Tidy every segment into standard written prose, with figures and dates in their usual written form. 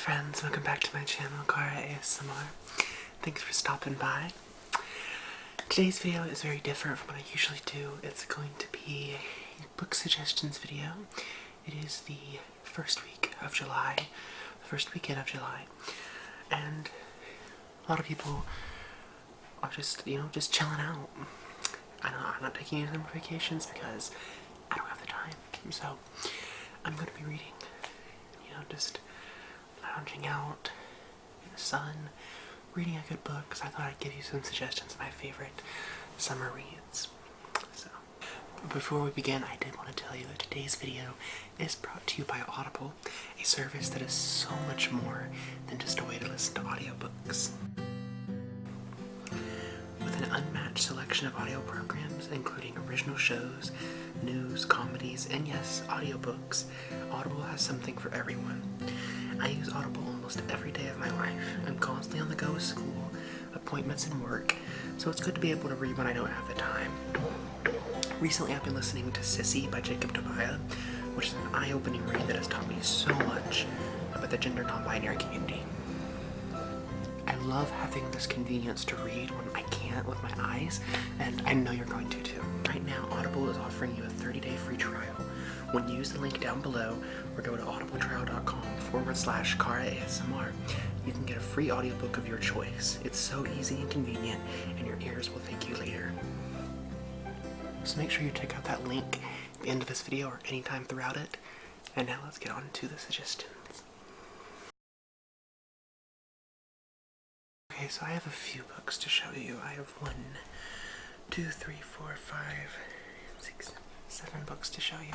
friends, welcome back to my channel, 𝐬𝐭𝐚𝐲. Thanks for stopping by. Today's video is very different from what I usually do. It's going to be a book suggestions video. It is the first week of July, the first weekend of July, and a lot of people are just, just chilling out. I'm not taking any summer vacations because I don't have the time, so I'm going to be reading, just lounging out in the sun, reading a good book, because I thought I'd give you some suggestions of my favorite summer reads. So, before we begin, I did want to tell you that today's video is brought to you by Audible, a service that is so much more than just a way to listen to audiobooks. With an unmatched selection of audio programs, including original shows, news, comedies, and yes, audiobooks, Audible has something for everyone. I use Audible almost every day of my life. I'm constantly on the go with school, appointments, and work, so it's good to be able to read when I don't have the time. Recently, I've been listening to Sissy by 𝐬𝐭𝐚𝐲, which is an eye-opening read that has taught me so much about the gender non-binary community. I love having this convenience to read when I can't with my eyes, and I know you're going to too. Right now, Audible is offering you a 30-day free trial. When you use the link down below or go to audibletrial.com/𝐬𝐭𝐚𝐲, you can get a free audiobook of your choice. It's so easy and convenient, and your ears will thank you later. So make sure you check out that link at the end of this video or anytime throughout it. And now let's get on to the suggestions. Okay, so I have a few books to show you. I have 1, 2, 3, 4, 5, 6, 7 books to show you.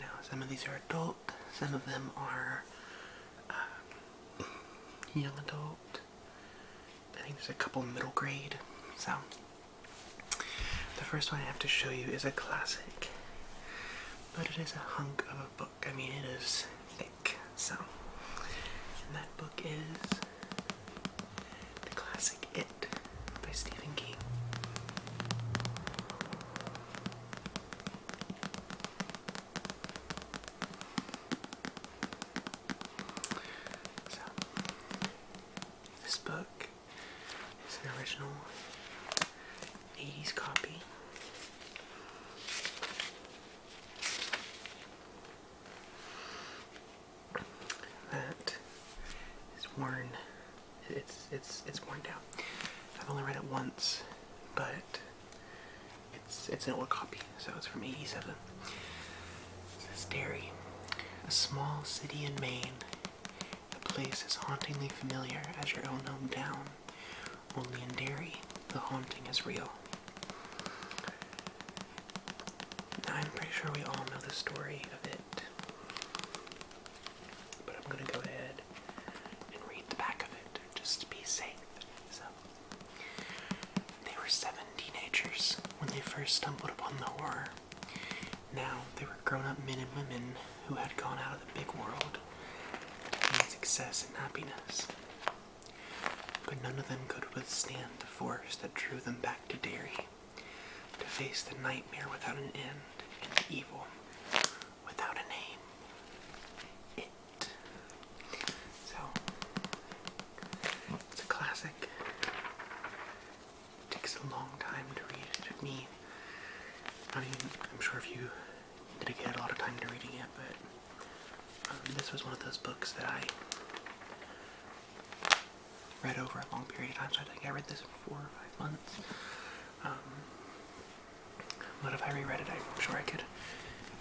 Now, some of these are adult, some of them are young adult. I think there's a couple middle grade. So, the first one I have to show you is a classic, but it is a hunk of a book. I mean, it is thick. So, and that book is the classic It by Stephen King. So, this book is an original 80s copy. That is worn. It's worn down. I've only read it once, but it's an old copy, so it's from '87. It says Derry, a small city in Maine. The place is hauntingly familiar as your own hometown. Only in Derry, the haunting is real. Now, I'm pretty sure we all know the story of it, but I'm gonna go ahead and read the back of it just to be safe. So, they were 7 teenagers when they first stumbled upon the horror. Now they were grown-up men and women who had gone out of the big world to gain success and happiness. But none of them could withstand the force that drew them back to Derry, to face the nightmare without an end and the evil without a name. It. So, it's a classic. It takes a long time to read. It took me, I'm sure if you dedicated a lot of time to reading it, but this was one of those books that I read over a long period of time, so I think I read this in 4 or 5 months. But if I reread it, I'm sure I could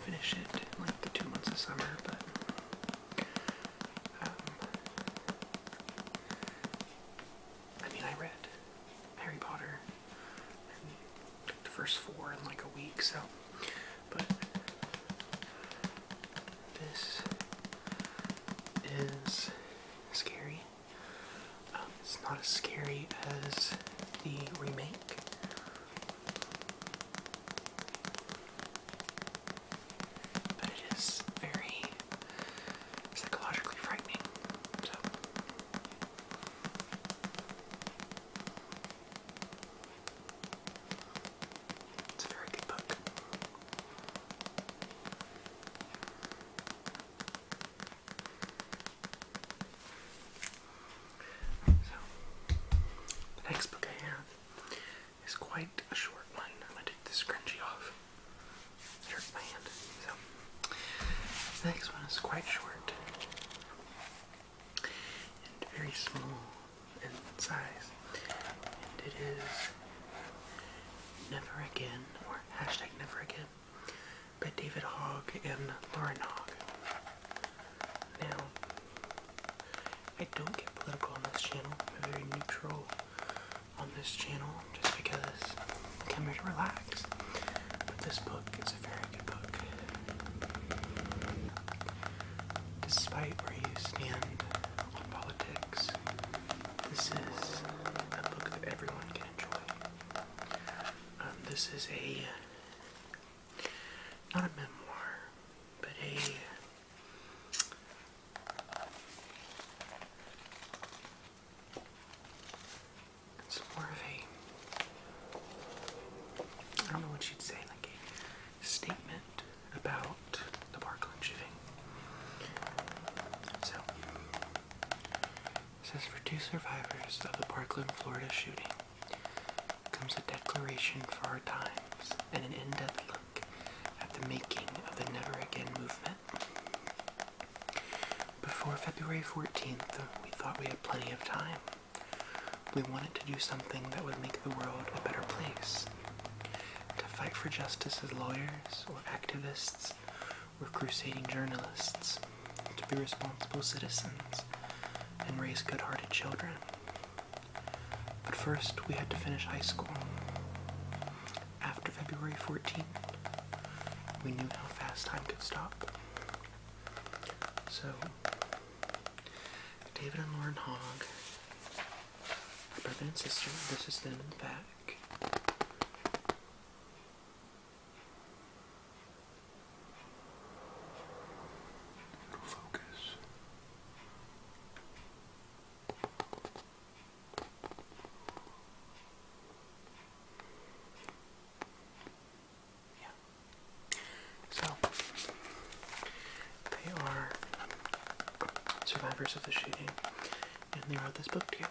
finish it in like the 2 months of summer, but I mean, I read Harry Potter and took the first 4 in like a week, so, but this is scary. It's not as scary as the remake. But it is very psychologically frightening. So, it's a very good book. The next one is quite short and very small in size, and it is Never Again, or hashtag Never Again, by David Hogg and Lauren Hogg. Now, I don't get political on this channel. I'm very neutral on this channel just because I'm here to relax. But this book is a very good book. Despite where you stand on politics, this is a book that everyone can enjoy. This is not a memoir, but it's more of I don't know what you'd say, like a statement about the Parkland shooting. So, it says, for two survivors of the Parkland, Florida shooting comes a declaration for our times and an in-depth look at the making of the Never Again movement. Before February 14th, we thought we had plenty of time. We wanted to do something that would make the world a better place. To fight for justice as lawyers or activists or crusading journalists. To be responsible citizens and raise good-hearted children. But first, we had to finish high school. After February 14th, we knew how fast time could stop. So, David and Lauren Hogg, my brother and sister, this is them in the back. Survivors of the shooting, and they wrote this book together.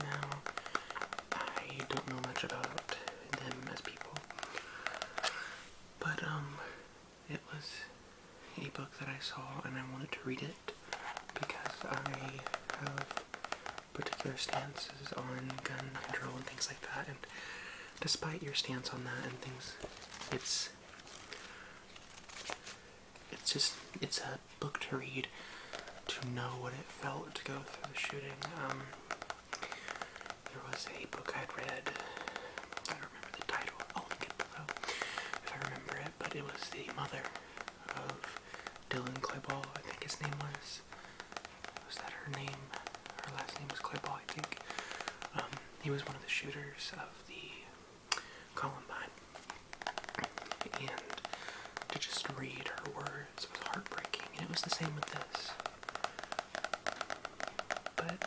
Now, I don't know much about them as people, but it was a book that I saw and I wanted to read it because I have particular stances on gun control and things like that, and despite your stance on that and things, it's a book to read to know what it felt to go through the shooting. There was a book I'd read, I don't remember the title, I'll link it below if I remember it, but it was the mother of 𝐬𝐭𝐚𝐲, I think his name was that her name? Her last name was 𝐬𝐭𝐚𝐲, I think. He was one of the shooters of the Columbine, and to just read her words was heartbreaking, and it was the same with this. But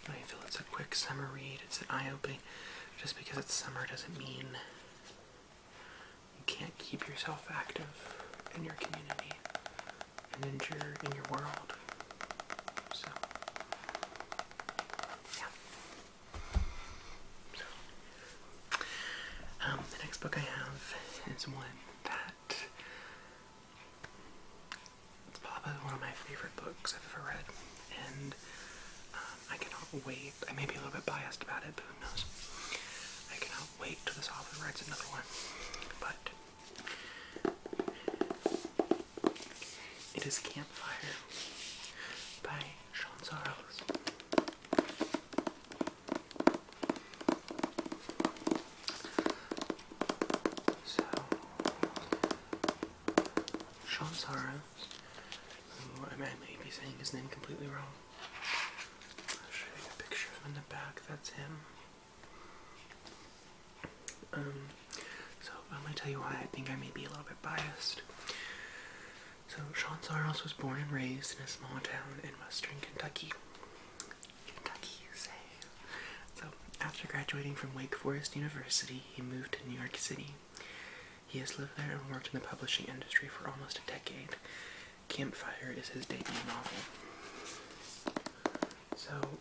I feel it's a quick summer read. It's an eye-opening. Just because it's summer doesn't mean you can't keep yourself active in your community and in your world. So, yeah. So, the next book I have is one that it's probably one of my favorite books I've ever read. And I cannot wait. I may be a little bit biased about it, but who knows? I cannot wait till this author writes another one. But it is Campfire by 𝐬𝐮𝐩𝐻𝐈. So, 𝐬𝐮𝐻𝐈, who I may be saying his name completely wrong. I'll show you a picture of him in the back. That's him. So I'm going to tell you why I think I may be a little bit biased. So 𝐬𝐻𝐈 was born and raised in a small town in western Kentucky. So after graduating from Wake Forest University, he moved to New York City. He has lived there and worked in the publishing industry for almost a decade. Campfire is his debut novel. So,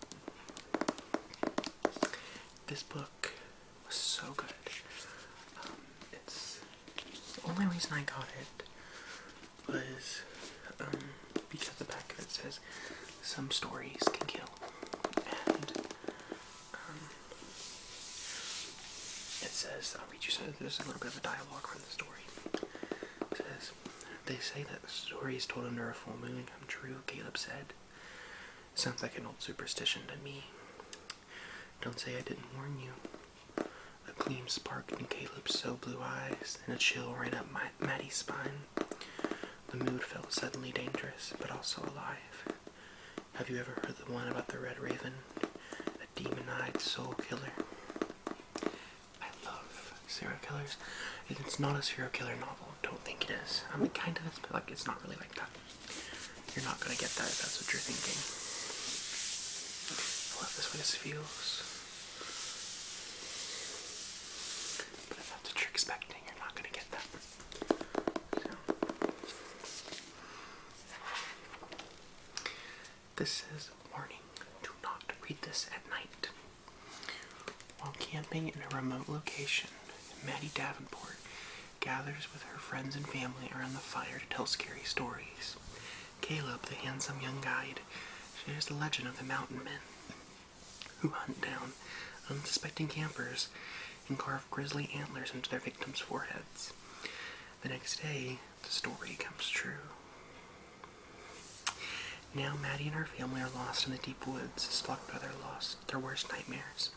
this book was so good. It's the only reason I got it was because the back of it says some stories can kill, and it says, I'll read you, so there's a little bit of a dialogue from the story. It says, they say that the stories told under a full moon come true, Caleb said. Sounds like an old superstition to me. Don't say I didn't warn you. A gleam sparked in Caleb's so blue eyes, and a chill ran up Maddie's spine. The mood felt suddenly dangerous, but also alive. Have you ever heard the one about the Red Raven? A demon-eyed soul killer? I love serial killers. It's not a serial killer novel. Don't think it is. I mean, kind of is, but like, it's not really like that. You're not gonna get that if that's what you're thinking. I love this way this feels. But if that's what you're expecting, you're not gonna get that. So. This says, warning, do not read this at night. While camping in a remote location, Maddie Davenport gathers with her friends and family around the fire to tell scary stories. Caleb, the handsome young guide, shares the legend of the mountain men who hunt down unsuspecting campers and carve grisly antlers into their victims' foreheads. The next day, the story comes true. Now Maddie and her family are lost in the deep woods, stalked by their worst nightmares.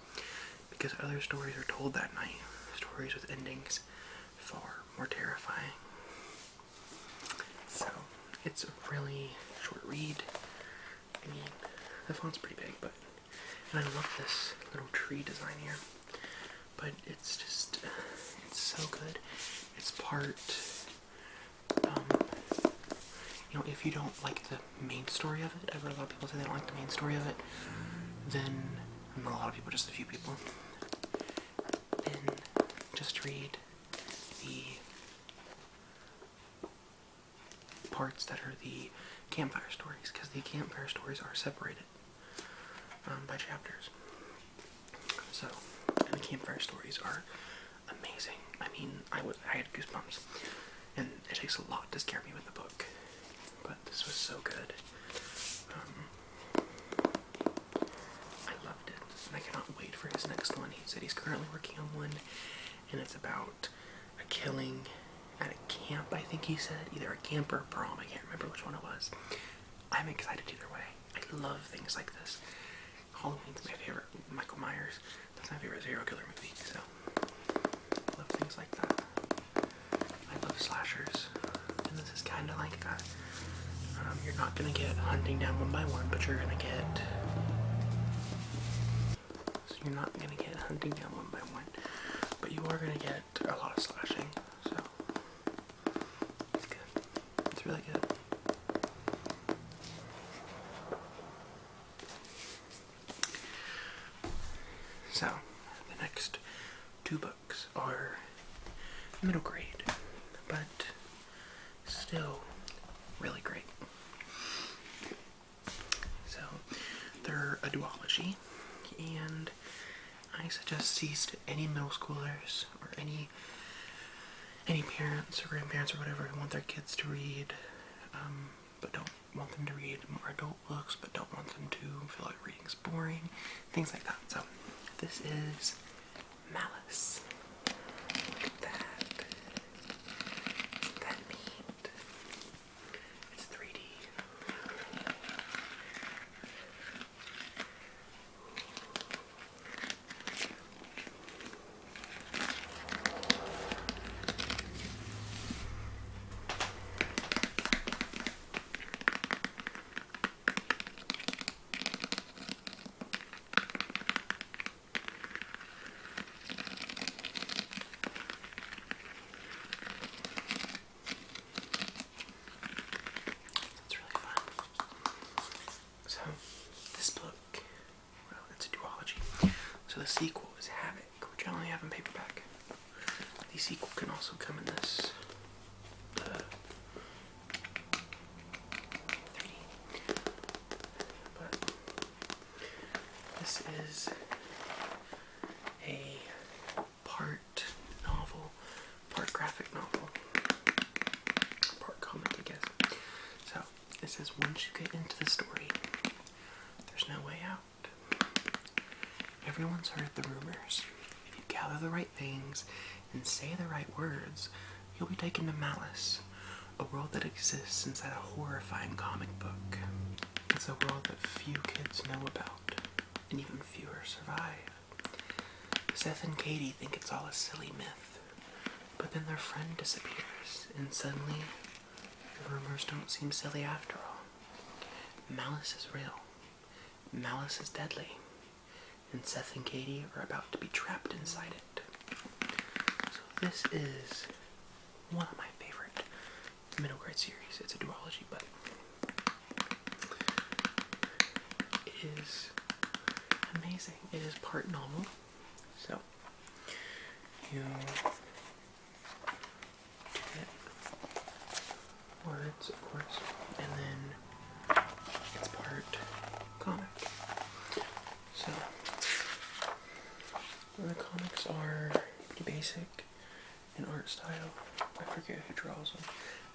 Because other stories are told that night, stories with endings far more terrifying. So, it's a really short read. I mean, the font's pretty big, and I love this little tree design here. But it's just, it's so good. It's part, if you don't like the main story of it, I've heard a lot of people say they don't like the main story of it, then, not a lot of people, just a few people, then just read the parts that are the campfire stories, because the campfire stories are separated by chapters. So, and the campfire stories are amazing. I mean, I had goosebumps, and it takes a lot to scare me with the book, but this was so good. I loved it, and I cannot wait for his next one. He said he's currently working on one, and it's about a killing at a camp, I think he said. Either a camp or a prom, I can't remember which one it was. I'm excited either way. I love things like this. Halloween's my favorite. Michael Myers, that's my favorite serial killer movie, so I love things like that. I love slashers, and this is kind of like that. You're not going to get hunting down one by one, but you're going to get... So you're not going to get hunting down one by one, but you are going to get a lot of slashing, so it's good. It's really good. So, the next two books are middle grade, but still really great. So, they're a duology, and I suggest these to any middle schoolers or any parents or grandparents or whatever who want their kids to read, but don't want them to read more adult books, but don't want them to feel like reading's boring, things like that. So, this is Malleus. Look at that. Isn't that neat? It's 3D. is once you get into the story, there's no way out. Everyone's heard the rumors. If you gather the right things and say the right words, you'll be taken to Malleus, a world that exists inside a horrifying comic book. It's a world that few kids know about, and even fewer survive. Seth and Katie think it's all a silly myth, but then their friend disappears, and suddenly, the rumors don't seem silly after all. Malleus is real. Malleus is deadly. And Seth and Katie are about to be trapped inside it. So this is one of my favorite middle grade series. It's a duology, but it is amazing. It is part novel. So you get words, of course, and then it's part comic. So the comics are pretty basic in art style. I forget who draws them.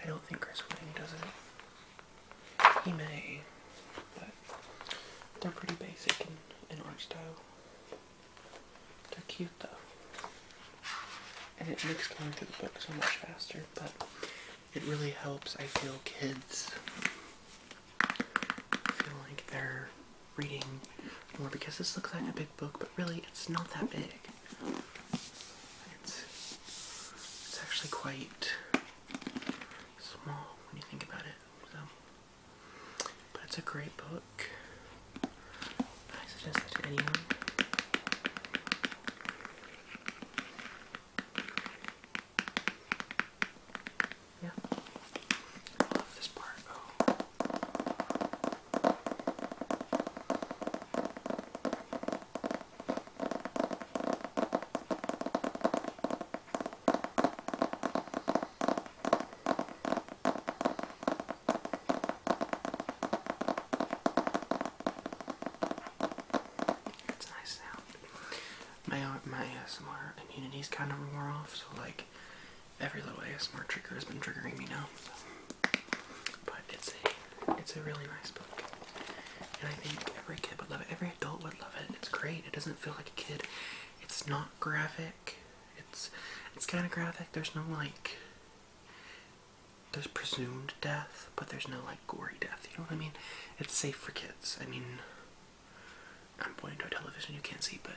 I don't think Chris Whitting does it. He may, but they're pretty basic in art style. They're cute though. And it makes going through the book so much faster, but it really helps, I feel, kids feel like they're reading more, because this looks like a big book, but really it's not that big. It's actually quite small when you think about it. So, but it's a great book. I suggest it to anyone. Yeah. I love this part. Oh. My ASMR immunity's kind of wore off, so like every little ASMR trigger has been triggering me now. So. But it's a really nice book, and I think every kid would love it. Every adult would love it. It's great. It doesn't feel like a kid. It's not graphic. It's kind of graphic. There's no like. There's presumed death, but there's no like gory death. You know what I mean? It's safe for kids. I mean, I'm pointing to a television you can't see, but.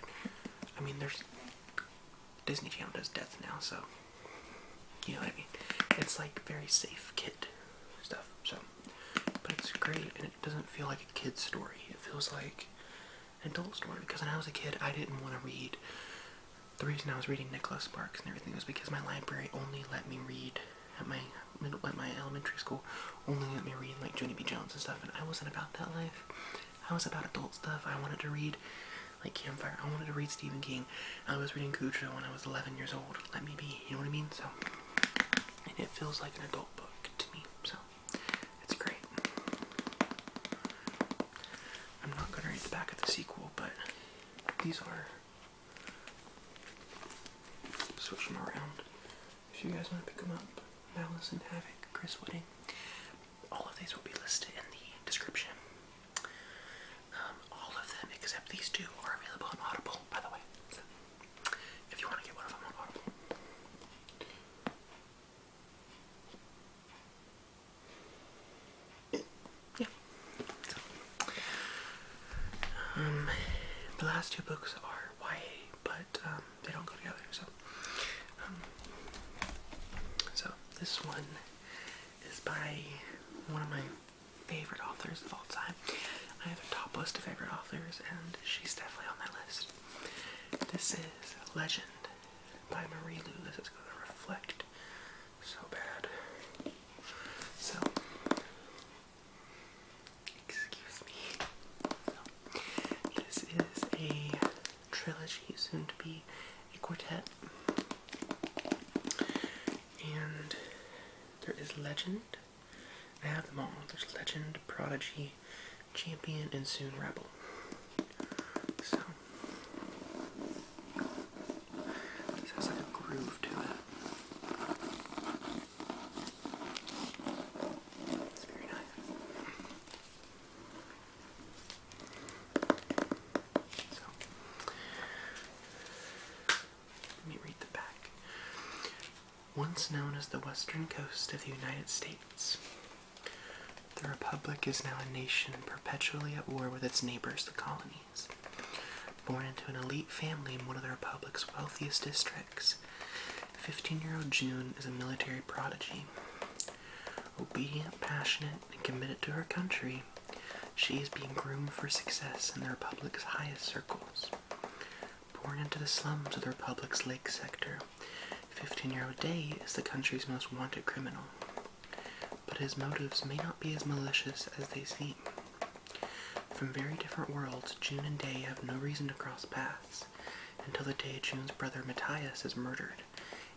I mean, there's Disney Channel does death now, so you know what I mean. It's like very safe kid stuff. So, but it's great, and it doesn't feel like a kid's story. It feels like an adult story. Because when I was a kid, I didn't want to read. The reason I was reading Nicholas Sparks and everything was because my library only let me read at my elementary school. Only let me read like Junie B. Jones and stuff, and I wasn't about that life. I was about adult stuff. I wanted to read. Like Campfire, I wanted to read Stephen King. I was reading 𝐬𝐭𝐚𝐲 when I was 11 years old. Let me be, you know what I mean? So, and it feels like an adult book to me, so it's great. I'm not going to read the back of the sequel, but these are, switch them around. If you guys want to pick them up, Malleus and Havoc, Chris Whitting, all of these will be listed in the description. All of them except these two are available on Audible, by the way. So, if you want to get one of them on Audible. Yeah. So, the last two books are YA, but they don't go together. So this one is by one of my favorite authors of all time. I have a top list of favorite authors, and she's definitely on that list. This is Legend by Marie Lu. This is going to reflect so bad. So, excuse me. So, this is a trilogy, soon to be a quartet. And there is Legend. I have them all. There's Legend, Prodigy, Champion, and soon Rebel. So this has like a groove to it. It's very nice. once known as the western coast of the United States. The Republic is now a nation perpetually at war with its neighbors, the colonies. Born into an elite family in one of the Republic's wealthiest districts, 15-year-old June is a military prodigy. Obedient, passionate, and committed to her country, she is being groomed for success in the Republic's highest circles. Born into the slums of the Republic's Lake sector, 15-year-old Day is the country's most wanted criminal. But his motives may not be as malicious as they seem. From very different worlds, June and Day have no reason to cross paths until the day June's brother Matthias is murdered,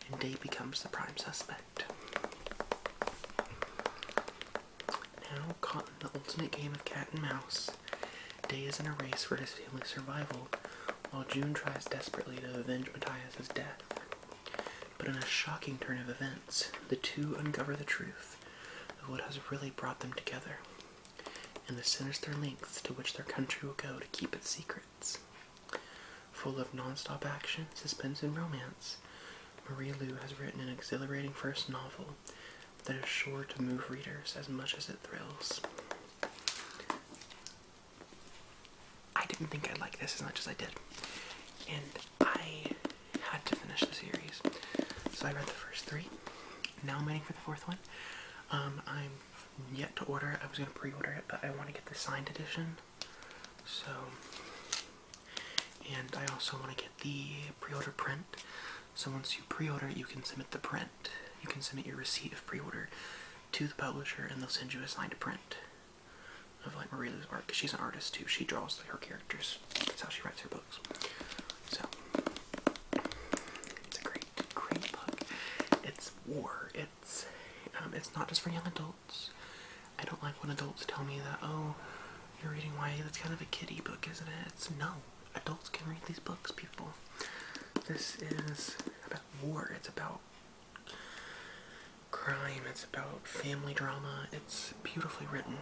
and Day becomes the prime suspect. Now caught in the ultimate game of cat and mouse, Day is in a race for his family's survival, while June tries desperately to avenge Matthias' death. But in a shocking turn of events, the two uncover the truth of what has really brought them together, and the sinister lengths to which their country will go to keep its secrets. Full of non-stop action, suspense, and romance, Marie Lu has written an exhilarating first novel that is sure to move readers as much as it thrills. I didn't think I'd like this as much as I did, and I had to finish the series. So I read the first 3. Now I'm waiting for the 4th one. I'm yet to order it. I was going to pre-order it, but I want to get the signed edition. So, and I also want to get the pre-order print. So once you pre-order, you can submit the print. You can submit your receipt of pre-order to the publisher, and they'll send you a signed print of like Marie Lu's art, because she's an artist too. She draws her characters. That's how she writes her books. So it's a great book. It's war. It's not just for young adults. I don't like when adults tell me that, oh, you're reading YA, that's kind of a kiddie book, isn't it? It's no. Adults can read these books, people. This is about war. It's about crime. It's about family drama. It's beautifully written.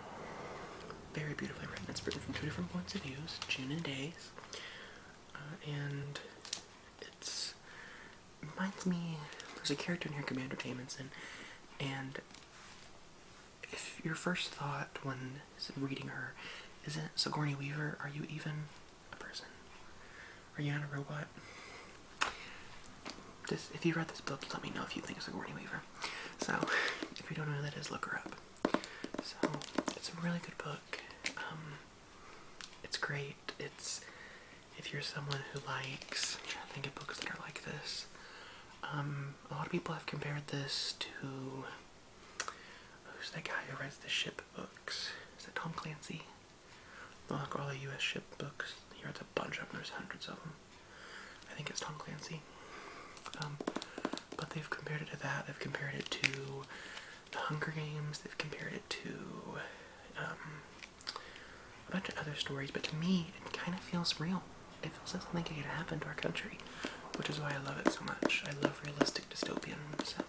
Very beautifully written. It's written from 2 different points of view, June and Day's. And it reminds me, there's a character in here, Commander Jamison, and if your first thought when reading her isn't Sigourney Weaver, are you even a person? Are you not a robot? If you read this book, let me know if you think of Sigourney Weaver. So, if you don't know who that is, look her up. So, it's a really good book. It's great. If you're someone who likes, I'm trying to think of books that are like this. A lot of people have compared this to, who's that guy who writes the ship books? Is it Tom Clancy? Like all the U.S. ship books. He writes a bunch of them. There's hundreds of them. I think it's Tom Clancy. But they've compared it to that. They've compared it to the Hunger Games. They've compared it to a bunch of other stories. But to me, it kind of feels real. It feels like something could happen to our country, which is why I love it so much. I love realistic dystopian. So.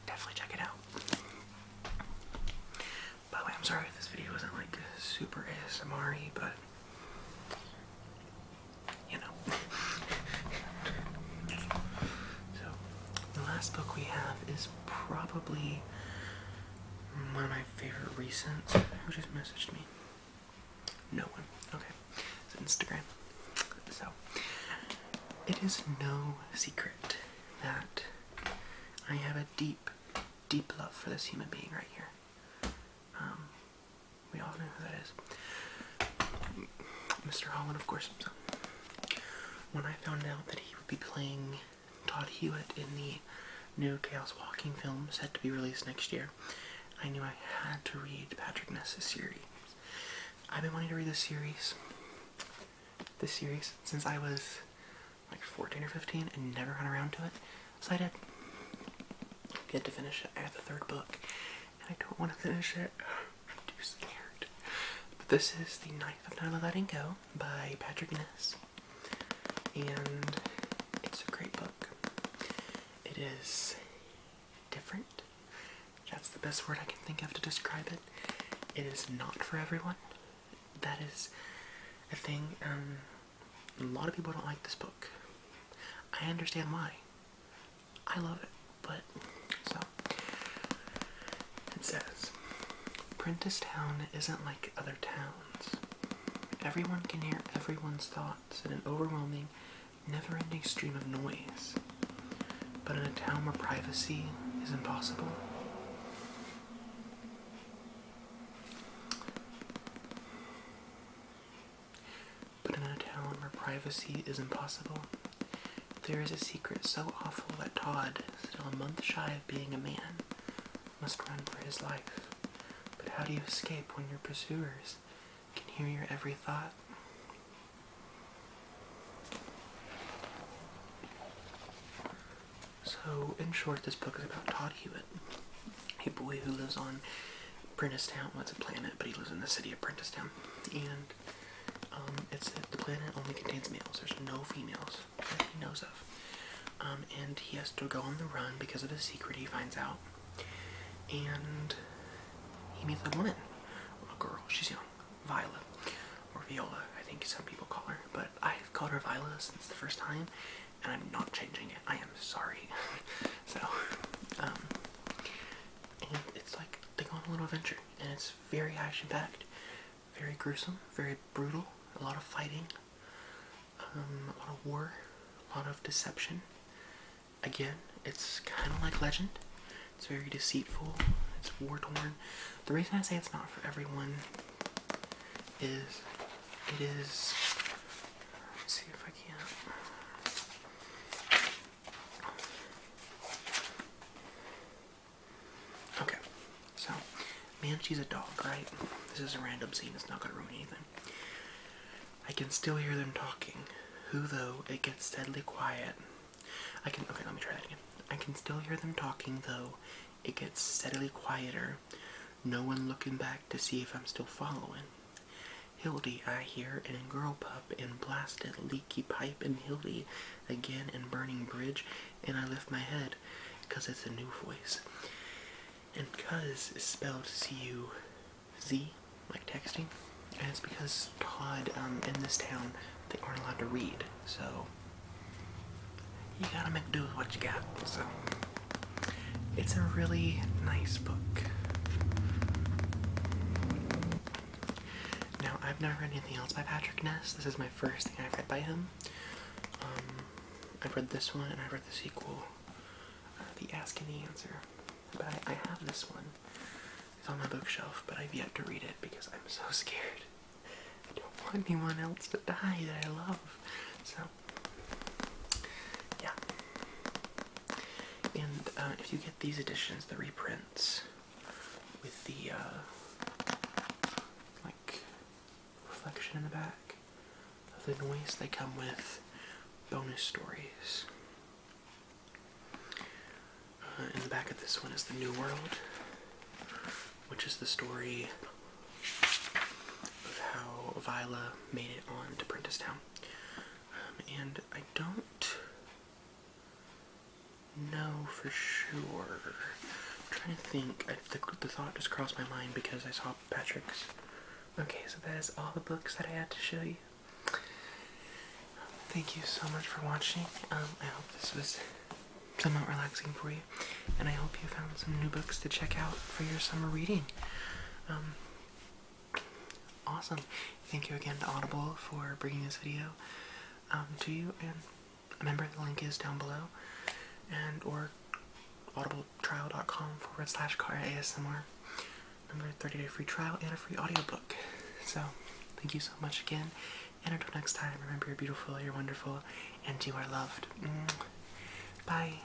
Definitely check it out. By the way, I'm sorry if this video wasn't like super ASMR-y, but you know. So, the last book we have is probably one of my favorite recent. Who just messaged me? No one. Okay. It's Instagram. So, it is no secret that I have a deep, deep love for this human being right here. We all know who that is. Mr. Holland, of course. So, when I found out that he would be playing Todd Hewitt in the new Chaos Walking film set to be released next year, I knew I had to read Patrick Ness's series. I've been wanting to read this series since I was like 14 or 15 and never got around to it, so I did. Get to finish it. I got the 3rd book, and I don't want to finish it. I'm too scared. But this is The Ninth of Not Letting Go by Patrick Ness, and it's a great book. It is different. That's the best word I can think of to describe it. It is not for everyone. That is a thing. A lot of people don't like this book. I understand why. I love it, but so it says, Prentisstown isn't like other towns. Everyone can hear everyone's thoughts in an overwhelming, never-ending stream of noise. But in a town where privacy is impossible, there is a secret so awful that Todd, still a month shy of being a man, must run for his life. But how do you escape when your pursuers can hear your every thought? So, in short, this book is about Todd Hewitt, a boy who lives on Prentisstown. Well, it's a planet, but he lives in the city of Prentisstown. And the planet only contains males. There's no females that he knows of. And he has to go on the run because of a secret he finds out. And he meets a woman, or a girl. She's young, Viola, or Viola, I think some people call her. But I've called her Viola since the first time, and I'm not changing it. I am sorry. So, and it's like they go on a little adventure, and it's very action-packed, very gruesome, very brutal, a lot of fighting, a lot of war, a lot of deception. Again, it's kind of like Legend. It's very deceitful, it's war-torn. The reason I say it's not for everyone is it is, let's see if I can. Okay, so, man, she's a dog, right? This is a random scene, it's not gonna ruin anything. I can still hear them talking. Who, though, it gets steadily quiet. Okay, let me try that again. I can still hear them talking, though it gets steadily quieter. No one looking back to see if I'm still following. Hildy, I hear, and in Girl Pup, and Blasted, Leaky Pipe, and Hildy, again, and Burning Bridge, and I lift my head, 'cause it's a new voice. And 'cause is spelled C-U-Z, like texting, and it's because Todd, in this town, they aren't allowed to read, so you gotta make do with what you got. So it's a really nice book. Now, I've never read anything else by Patrick Ness. This is my first thing I've read by him. I've read this one, and I've read the sequel, The Ask and the Answer. But I have this one. It's on my bookshelf, but I've yet to read it because I'm so scared. I don't want anyone else to die that I love. So, yeah. And if you get these editions, the reprints, with the, like, reflection in the back of the noise, they come with bonus stories. In the back of this one is The New World, which is the story of how Viola made it on to Prentisstown. And I don't know for sure. I'm trying to think. The thought just crossed my mind because I saw Patrick's. Okay, so that is all the books that I had to show you. Thank you so much for watching. I hope this was somewhat relaxing for you, and I hope you found some new books to check out for your summer reading. Awesome. Thank you again to Audible for bringing this video to you, and remember the link is down below, and or audibletrial.com/𝐬𝐭𝐚𝐲. Remember, 30-day free trial and a free audiobook. So thank you so much again, and until next time, remember you're beautiful, you're wonderful, and you are loved. Bye.